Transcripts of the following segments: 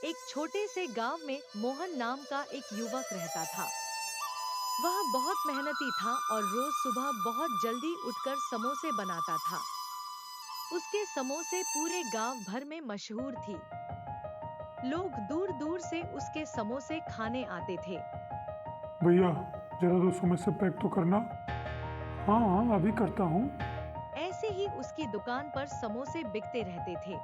एक छोटे से गांव में मोहन नाम का एक युवक रहता था। वह बहुत मेहनती था और रोज सुबह बहुत जल्दी उठकर समोसे बनाता था। उसके समोसे पूरे गांव भर में मशहूर थी। लोग दूर दूर से उसके समोसे खाने आते थे। भैया जरा 200 में से पैक तो करना। हाँ हाँ अभी करता हूँ। ऐसे ही उसकी दुकान पर समोसे बिकते रहते थे।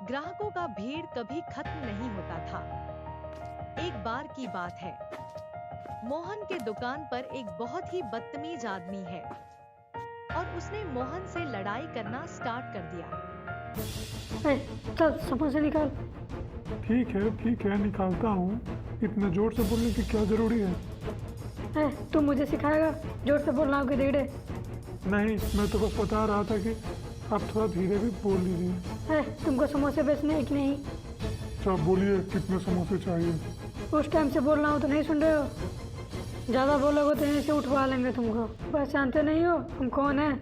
ग्राहकों का भीड़ कभी खत्म नहीं होता था। एक बार की बात है, मोहन के दुकान पर एक बहुत ही बदतमीज आदमी है और उसने मोहन से लड़ाई करना स्टार्ट कर दिया। चल समोसे निकाल। ठीक है निकालता हूँ। इतना जोर से बोलने की क्या जरूरी है? तू मुझे सिखाएगा जोर से बोलना हो कि धीरे? नहीं, मैं तो बस बता रहा था कि आप थोड़ा धीरे भी बोल लीजिए। तुमको समोसे बेचने हैं कि नहीं? अच्छा बोलिए, कितने समोसे चाहिए? उस टाइम से बोलना हो तो नहीं सुन रहे हो? ज़्यादा बोलोगे तो यहीं से उठवा लेंगे तुमको। पहचानते नहीं हो हम कौन है?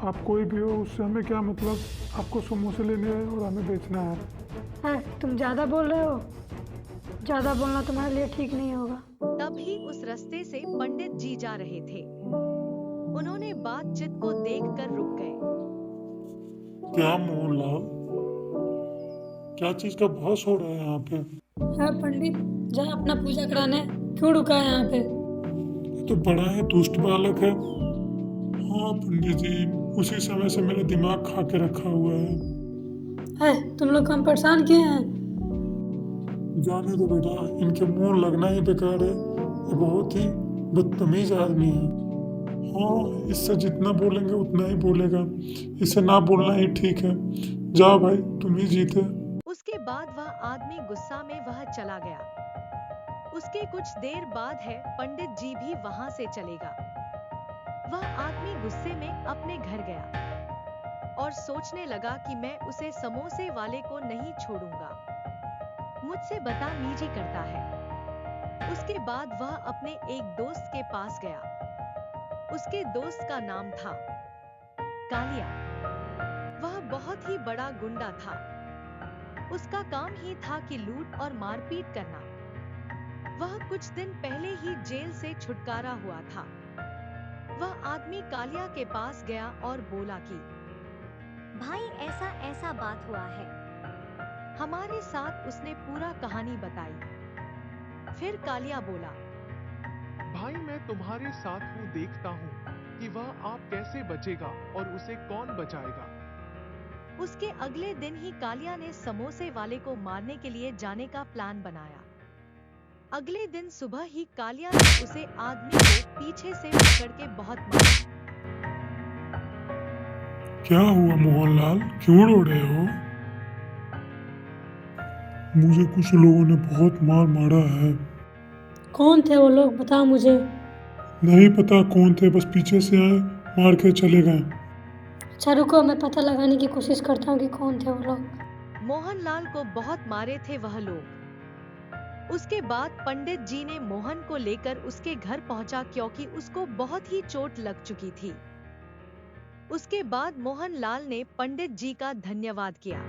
आप कोई भी हो उससे हमें क्या मतलब? आपको समोसे लेने हैं और हमें बेचना है। तुम ज़्यादा बोल रहे हो। ज़्यादा बोलना तुम्हारे लिए ठीक नहीं होगा। तभी उस रास्ते से पंडित जी जा रहे थे। उन्होंने बातचीत को देखकर रुक गए। क्या मोहनलाल, क्या चीज का बहस हो रहा है यहाँ पे? पंडित जा अपना पूजा कराने। क्यों रुका है यहाँ पे? तो बड़ा है दुष्ट बालक है। हाँ पंडित जी, उसी समय से मेरा दिमाग खा के रखा हुआ है। तुम लोग हम परेशान किए हैं। जाने दो बेटा, इनके मुंह लगना ही बेकार है। ये बहुत ही बदतमीज आदमी है। हाँ, इससे जितना बोलेंगे उतना ही बोलेगा। इसे ना बोलना ही ठीक है। जाओ भाई, तुम ही जीते। उसके बाद वह आदमी गुस्सा में वह चला गया। उसके कुछ देर बाद है पंडित जी भी वहां से चलेगा। वह आदमी गुस्से में अपने घर गया और सोचने लगा कि मैं उसे समोसे वाले को नहीं छोड़ूंगा, मुझसे बदतमीजी करता है। उसके बाद वह अपने एक दोस्त के पास गया। उसके दोस्त का नाम था कालिया। वह बहुत ही बड़ा गुंडा था। उसका काम ही था कि लूट और मारपीट करना। वह कुछ दिन पहले ही जेल से छुटकारा हुआ था। वह आदमी कालिया के पास गया और बोला कि भाई ऐसा ऐसा बात हुआ है। हमारे साथ उसने पूरा कहानी बताई। फिर कालिया बोला, भाई मैं तुम्हारे साथ हूँ, देखता हूँ कि वह आप कैसे बचेगा और उसे कौन बचाएगा। उसके अगले दिन ही कालिया ने समोसे वाले को मारने के लिए जाने का प्लान बनाया। अगले दिन सुबह ही कालिया ने उसे आदमी को पीछे से पकड़ के बहुत मारा। क्या हुआ मोहनलाल, क्यों रो रहे हो? मुझे कुछ लोगों ने बहुत मार मारा है। कौन थे वो लोग, बताओ मुझे। नहीं पता कौन थे, बस पीछे से आए, मार के चले गए। अच्छा रुको, मैं पता लगाने की कोशिश करता हूँ कि कौन थे वो लोग। मोहनलाल को बहुत मारे थे वह लोग। उसके बाद पंडित जी ने मोहन को लेकर उसके घर पहुंचा क्योंकि उसको बहुत ही चोट लग चुकी थी। उसके बाद मोहनलाल ने पंडित जी का धन्यवाद किया।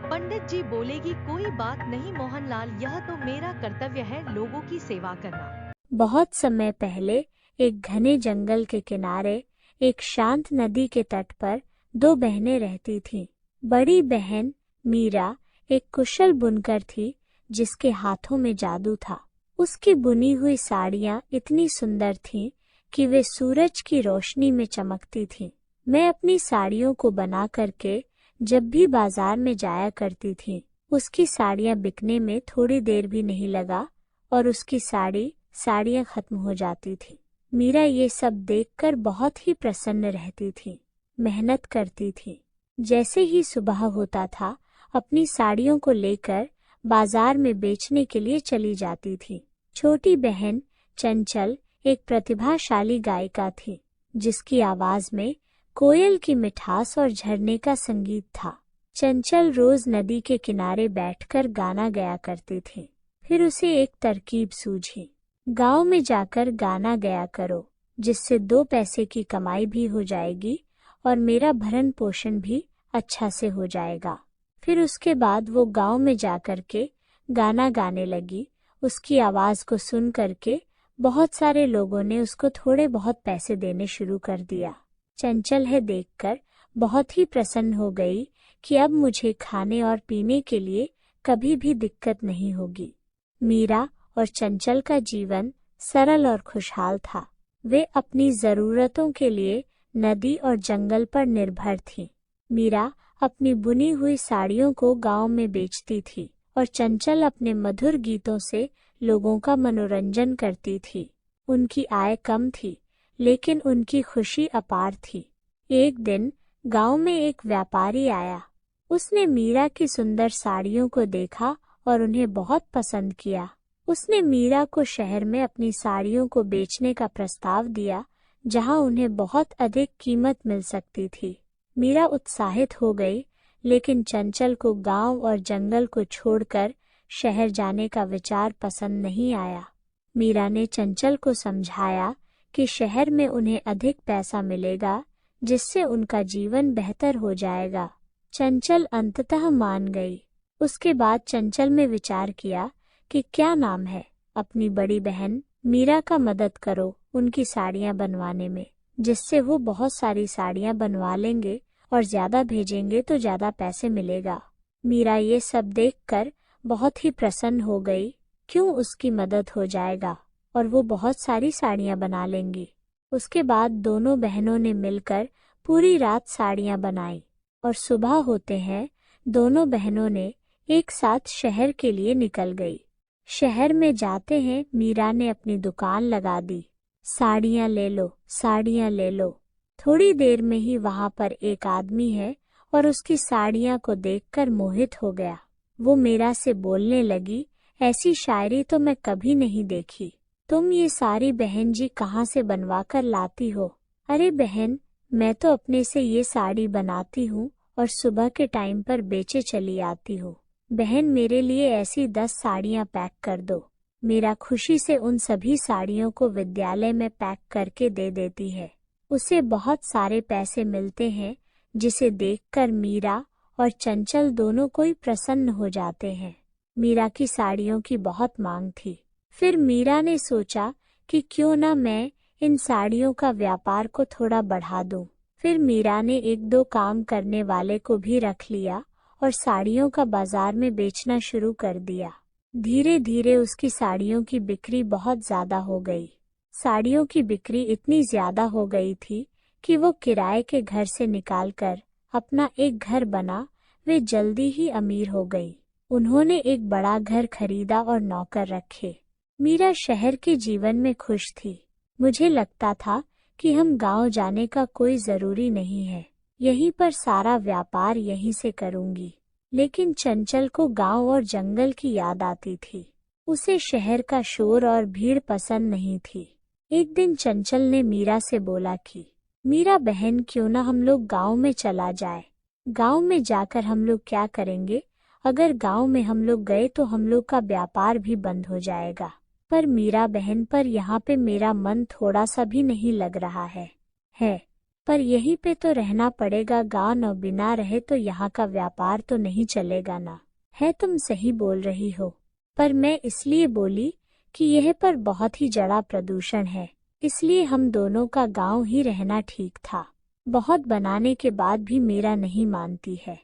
पंडित जी बोलेगी कोई बात नहीं मोहनलाल, यह तो मेरा कर्तव्य है लोगों की सेवा करना। बहुत समय पहले एक घने जंगल के किनारे एक शांत नदी के तट पर दो बहनें रहती थीं। बड़ी बहन मीरा एक कुशल बुनकर थी जिसके हाथों में जादू था। उसकी बुनी हुई साड़ियाँ इतनी सुंदर थीं कि वे सूरज की रोशनी में चमकती थीं। मैं अपनी साड़ियों को बना करके जब भी बाजार में जाया करती थी, उसकी साड़ियाँ बिकने में थोड़ी देर भी नहीं लगा और उसकी साड़ियाँ खत्म हो जाती थी। मीरा ये सब देखकर बहुत ही प्रसन्न रहती थी, मेहनत करती थी। जैसे ही सुबह होता था, अपनी साड़ियों को लेकर बाजार में बेचने के लिए चली जाती थी। छोटी बहन चंचल एक प्रतिभाशाली गायिका थी, जिसकी आवाज में कोयल की मिठास और झरने का संगीत था। चंचल रोज नदी के किनारे बैठकर गाना गाया करती थी। फिर उसे एक तरकीब सूझी, गांव में जाकर गाना गाया करो, जिससे 2 पैसे की कमाई भी हो जाएगी और मेरा भरण पोषण भी अच्छा से हो जाएगा। फिर उसके बाद वो गांव में जाकर के गाना गाने लगी। उसकी आवाज को सुन करके बहुत सारे लोगों ने उसको थोड़े बहुत पैसे देने शुरू कर दिया। चंचल है देखकर बहुत ही प्रसन्न हो गई कि अब मुझे खाने और पीने के लिए कभी भी दिक्कत नहीं होगी। मीरा और चंचल का जीवन सरल और खुशहाल था। वे अपनी जरूरतों के लिए नदी और जंगल पर निर्भर थीं। मीरा अपनी बुनी हुई साड़ियों को गांव में बेचती थी और चंचल अपने मधुर गीतों से लोगों का मनोरंजन करती थी। उनकी आय कम थी, लेकिन उनकी खुशी अपार थी। एक दिन गांव में एक व्यापारी आया। उसने मीरा की सुंदर साड़ियों को देखा और उन्हें बहुत पसंद किया। उसने मीरा को शहर में अपनी साड़ियों को बेचने का प्रस्ताव दिया, जहां उन्हें बहुत अधिक कीमत मिल सकती थी। मीरा उत्साहित हो गई, लेकिन चंचल को गांव और जंगल को छोड़कर शहर जाने का विचार पसंद नहीं आया। मीरा ने चंचल को समझाया कि शहर में उन्हें अधिक पैसा मिलेगा, जिससे उनका जीवन बेहतर हो जाएगा। चंचल अंततः मान गई। उसके बाद चंचल में विचार किया कि क्या नाम है, अपनी बड़ी बहन मीरा का मदद करो उनकी साड़ियां बनवाने में, जिससे वो बहुत सारी साड़ियां बनवा लेंगे और ज्यादा भेजेंगे तो ज्यादा पैसे मिलेगा। मीरा ये सब देखकर बहुत ही प्रसन्न हो गई। क्यों उसकी मदद हो जाएगा और वो बहुत सारी साड़ियां बना लेंगी। उसके बाद दोनों बहनों ने मिलकर पूरी रात साड़ियां बनाई और सुबह होते हैं दोनों बहनों ने एक साथ शहर के लिए निकल गई। शहर में जाते हैं मीरा ने अपनी दुकान लगा दी। साड़ियां ले लो, साड़ियां ले लो। थोड़ी देर में ही वहां पर एक आदमी है और उसकी साड़ियां को देखकर मोहित हो गया। वो मीरा से बोलने लगी, ऐसी शायरी तो मैं कभी नहीं देखी। तुम ये सारी बहन जी कहाँ से बनवा कर लाती हो? अरे बहन, मैं तो अपने से ये साड़ी बनाती हूँ और सुबह के टाइम पर बेचे चली आती हूँ। बहन, मेरे लिए ऐसी 10 साड़ियाँ पैक कर दो। मीरा खुशी से उन सभी साड़ियों को विद्यालय में पैक करके दे देती है। उसे बहुत सारे पैसे मिलते हैं, जिसे देखकर मीरा और चंचल दोनों कोई प्रसन्न हो जाते हैं। मीरा की साड़ियों की बहुत मांग थी। फिर मीरा ने सोचा कि क्यों ना मैं इन साड़ियों का व्यापार को थोड़ा बढ़ा दूं। फिर मीरा ने 1-2 काम करने वाले को भी रख लिया और साड़ियों का बाजार में बेचना शुरू कर दिया। धीरे धीरे उसकी साड़ियों की बिक्री बहुत ज्यादा हो गई। साड़ियों की बिक्री इतनी ज्यादा हो गई थी कि वो किराए के घर से निकालकर अपना एक घर बना। वे जल्दी ही अमीर हो गई। उन्होंने एक बड़ा घर खरीदा और नौकर रखे। मीरा शहर के जीवन में खुश थी। मुझे लगता था कि हम गांव जाने का कोई जरूरी नहीं है, यहीं पर सारा व्यापार यहीं से करूंगी। लेकिन चंचल को गांव और जंगल की याद आती थी। उसे शहर का शोर और भीड़ पसंद नहीं थी। एक दिन चंचल ने मीरा से बोला कि मीरा बहन, क्यों ना हम लोग गांव में चला जाए। गांव में जाकर हम लोग क्या करेंगे? अगर गांव में हम लोग गए तो हम लोग का व्यापार भी बंद हो जाएगा। पर मीरा बहन, पर यहाँ पे मेरा मन थोड़ा सा भी नहीं लग रहा है। पर यहीं पे तो रहना पड़ेगा। गांव न बिना रहे तो यहाँ का व्यापार तो नहीं चलेगा ना। है, तुम सही बोल रही हो, पर मैं इसलिए बोली कि यह पर बहुत ही जड़ा प्रदूषण है, इसलिए हम दोनों का गांव ही रहना ठीक था। बहुत बनाने के बाद भी मीरा नहीं मानती है।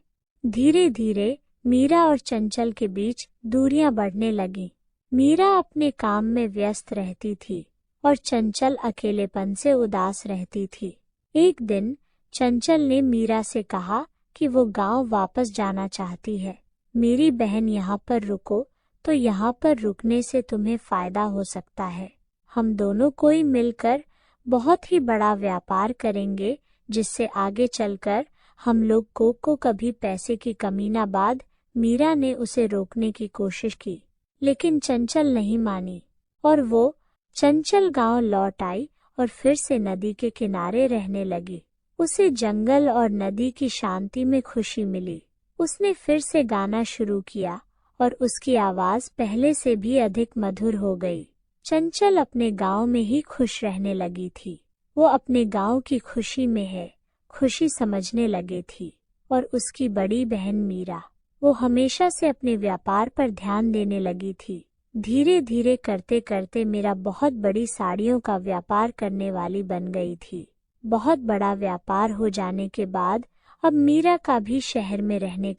धीरे धीरे मीरा और चंचल के बीच दूरियां बढ़ने लगी। मीरा अपने काम में व्यस्त रहती थी और चंचल अकेलेपन से उदास रहती थी। एक दिन चंचल ने मीरा से कहा कि वो गांव वापस जाना चाहती है। मेरी बहन, यहाँ पर रुको, तो यहाँ पर रुकने से तुम्हें फायदा हो सकता है। हम दोनों कोई मिलकर बहुत ही बड़ा व्यापार करेंगे, जिससे आगे चलकर हम लोग को कभी पैसे की कमी ना। बाद मीरा ने उसे रोकने की कोशिश की, लेकिन चंचल नहीं मानी और वो चंचल गांव लौट आई और फिर से नदी के किनारे रहने लगी। उसे जंगल और नदी की शांति में खुशी मिली। उसने फिर से गाना शुरू किया और उसकी आवाज पहले से भी अधिक मधुर हो गई। चंचल अपने गांव में ही खुश रहने लगी थी। वो अपने गांव की खुशी में है खुशी समझने लगी थी। और उसकी बड़ी बहन मीरा वो हमेशा से अपने व्यापार पर ध्यान देने लगी थी। धीरे धीरे करते करते मीरा बहुत बड़ी साड़ियों का व्यापार करने वाली बन गई थी। बहुत बड़ा व्यापार हो जाने के बाद अब मीरा का भी शहर में रहने